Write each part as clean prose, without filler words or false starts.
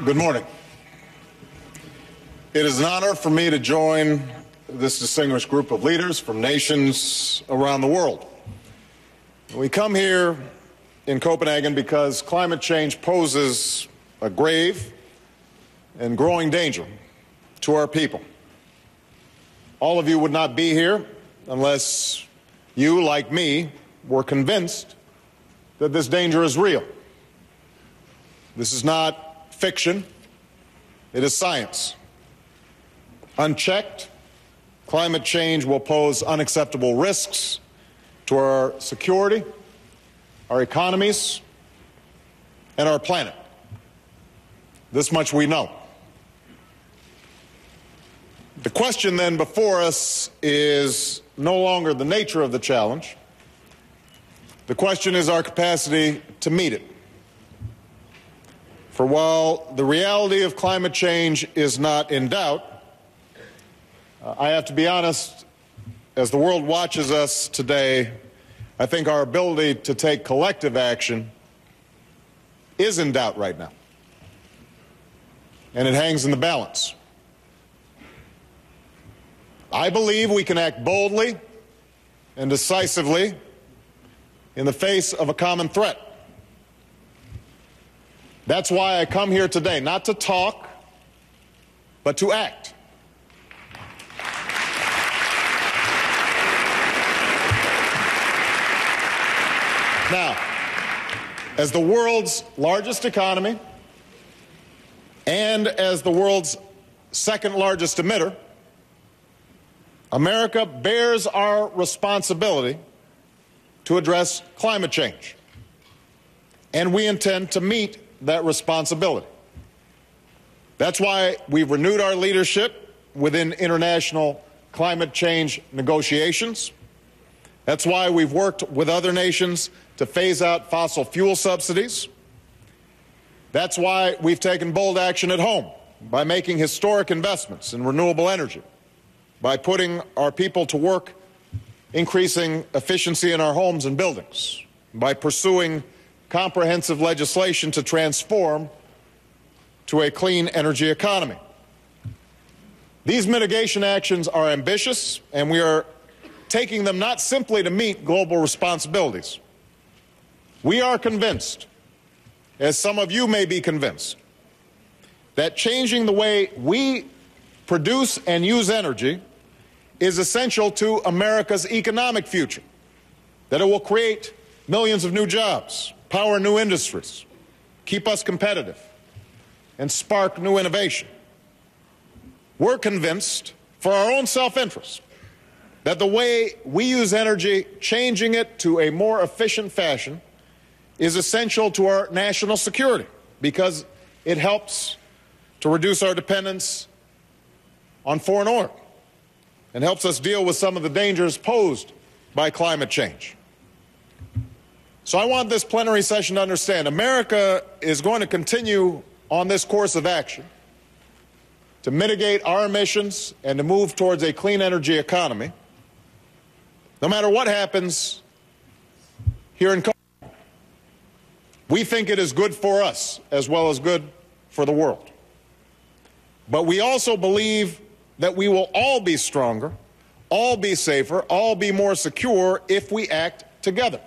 Good morning. It is an honor for me to join this distinguished group of leaders from nations around the world. We come here in Copenhagen because climate change poses a grave and growing danger to our people. All of you would not be here unless you, like me, were convinced that this danger is real. This is not fiction, it is science. Unchecked, climate change will pose unacceptable risks to our security, our economies, and our planet. This much we know. The question then before us is no longer the nature of the challenge. The question is our capacity to meet it. For while the reality of climate change is not in doubt, I have to be honest, as the world watches us today, I think our ability to take collective action is in doubt right now. And it hangs in the balance. I believe we can act boldly and decisively in the face of a common threat. That's why I come here today, not to talk, but to act. Now, as the world's largest economy and as the world's second largest emitter, America bears our responsibility to address climate change, and we intend to meet that responsibility. That's why we've renewed our leadership within international climate change negotiations. That's why we've worked with other nations to phase out fossil fuel subsidies. That's why we've taken bold action at home by making historic investments in renewable energy, by putting our people to work, increasing efficiency in our homes and buildings, by pursuing comprehensive legislation to transform to a clean energy economy. These mitigation actions are ambitious, and we are taking them not simply to meet global responsibilities. We are convinced, as some of you may be convinced, that changing the way we produce and use energy is essential to America's economic future, that it will create millions of new jobs, power new industries, keep us competitive, and spark new innovation. We're convinced, for our own self-interest, that the way we use energy, changing it to a more efficient fashion, is essential to our national security because it helps to reduce our dependence on foreign oil and helps us deal with some of the dangers posed by climate change. So I want this plenary session to understand America is going to continue on this course of action to mitigate our emissions and to move towards a clean energy economy, no matter what happens here in Copenhagen. We think it is good for us as well as good for the world. But we also believe that we will all be stronger, all be safer, all be more secure if we act together.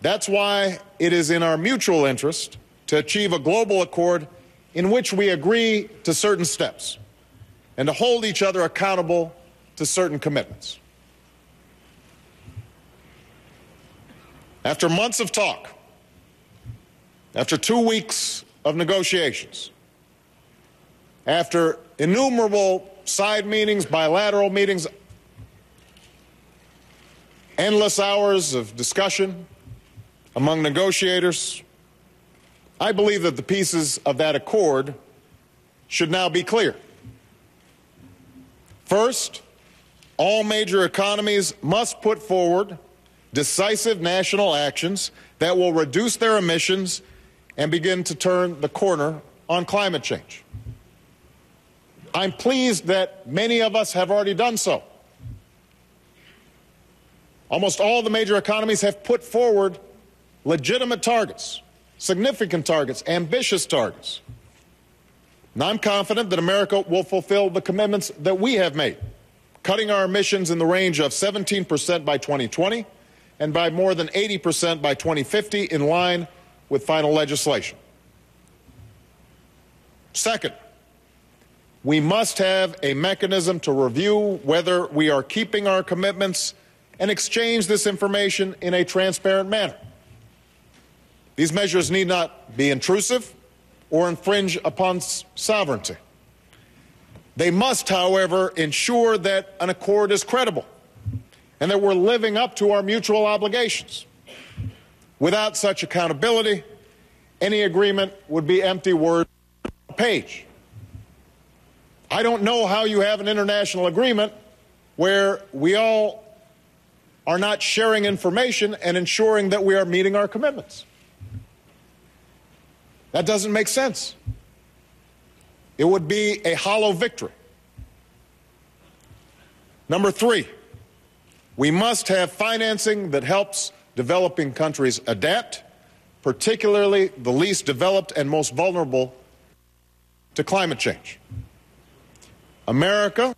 That's why it is in our mutual interest to achieve a global accord in which we agree to certain steps and to hold each other accountable to certain commitments. After months of talk, after 2 weeks of negotiations, after innumerable side meetings, bilateral meetings, endless hours of discussion among negotiators, I believe that the pieces of that accord should now be clear. First, all major economies must put forward decisive national actions that will reduce their emissions and begin to turn the corner on climate change. I'm pleased that many of us have already done so. Almost all the major economies have put forward legitimate targets significant targets, ambitious targets. And I'm confident that America will fulfill the commitments that we have made, cutting our emissions in the range of 17% by 2020 and by more than 80% by 2050, in line with final legislation. Second, we must have a mechanism to review whether we are keeping our commitments and exchange this information in a transparent manner. These measures need not be intrusive or infringe upon sovereignty. They must, however, ensure that an accord is credible and that we're living up to our mutual obligations. Without such accountability, any agreement would be empty words on a page. I don't know how you have an international agreement where we all are not sharing information and ensuring that we are meeting our commitments. That doesn't make sense. It would be a hollow victory. Number three, we must have financing that helps developing countries adapt, particularly the least developed and most vulnerable to climate change. America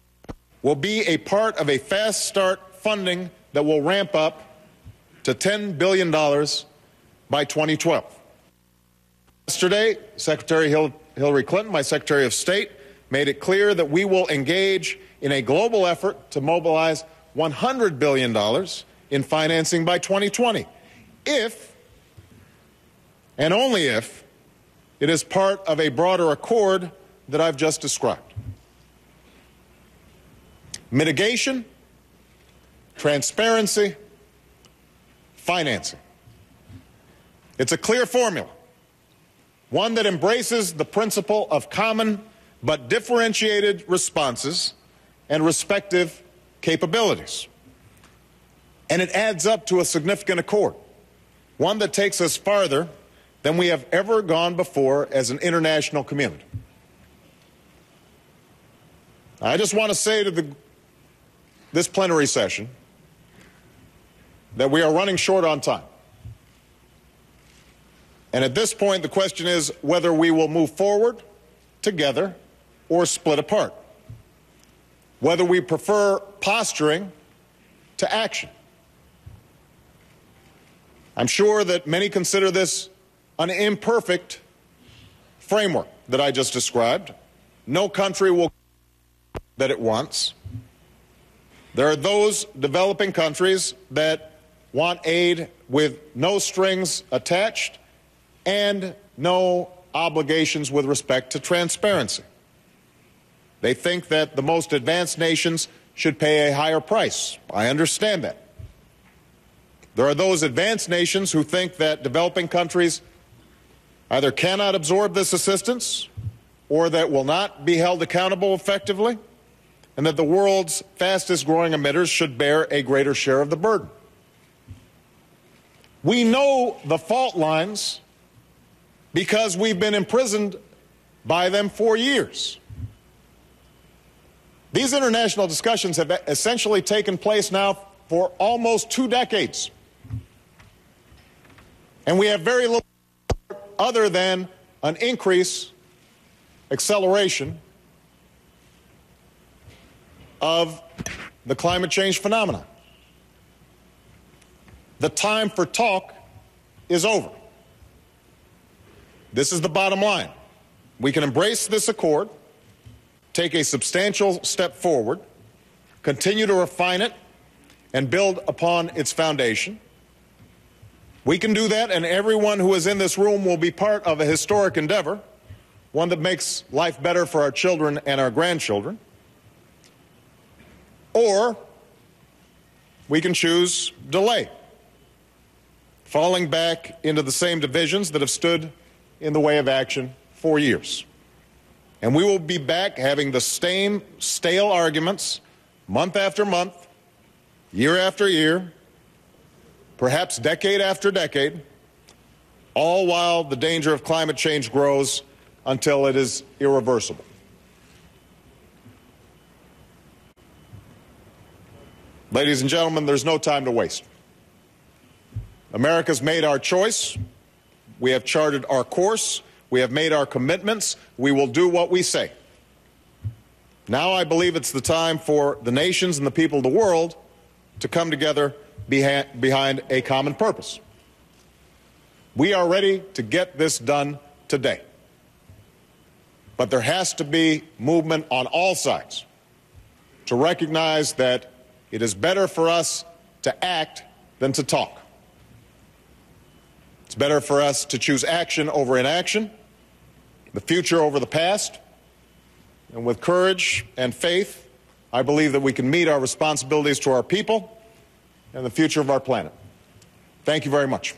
will be a part of a fast start funding that will ramp up to $10 billion by 2012. Yesterday, Secretary Hillary Clinton, my Secretary of State, made it clear that we will engage in a global effort to mobilize $100 billion in financing by 2020, if, and only if, it is part of a broader accord that I've just described. Mitigation, transparency, financing. It's a clear formula, one that embraces the principle of common but differentiated responses and respective capabilities. And it adds up to a significant accord, one that takes us farther than we have ever gone before as an international community. I just want to say to this plenary session that we are running short on time. And at this point, the question is whether we will move forward together or split apart, whether we prefer posturing to action. I'm sure that many consider this an imperfect framework that I just described. No country will that it wants. There are those developing countries that want aid with no strings attached and no obligations with respect to transparency. They think that the most advanced nations should pay a higher price. I understand that. There are those advanced nations who think that developing countries either cannot absorb this assistance or that will not be held accountable effectively, and that the world's fastest growing emitters should bear a greater share of the burden. We know the fault lines because we've been imprisoned by them for years. These international discussions have essentially taken place now for almost 2 decades. And we have very little other than an increase, acceleration of the climate change phenomenon. The time for talk is over. This is the bottom line. We can embrace this accord, take a substantial step forward, continue to refine it, and build upon its foundation. We can do that, and everyone who is in this room will be part of a historic endeavor, one that makes life better for our children and our grandchildren. Or we can choose delay, falling back into the same divisions that have stood in the way of action for years. And we will be back having the same stale arguments month after month, year after year, perhaps decade after decade, all while the danger of climate change grows until it is irreversible. Ladies and gentlemen, there's no time to waste. America's made our choice. We have charted our course. We have made our commitments. We will do what we say. Now I believe it's the time for the nations and the people of the world to come together behind a common purpose. We are ready to get this done today. But there has to be movement on all sides to recognize that it is better for us to act than to talk. It's better for us to choose action over inaction, the future over the past. And with courage and faith, I believe that we can meet our responsibilities to our people and the future of our planet. Thank you very much.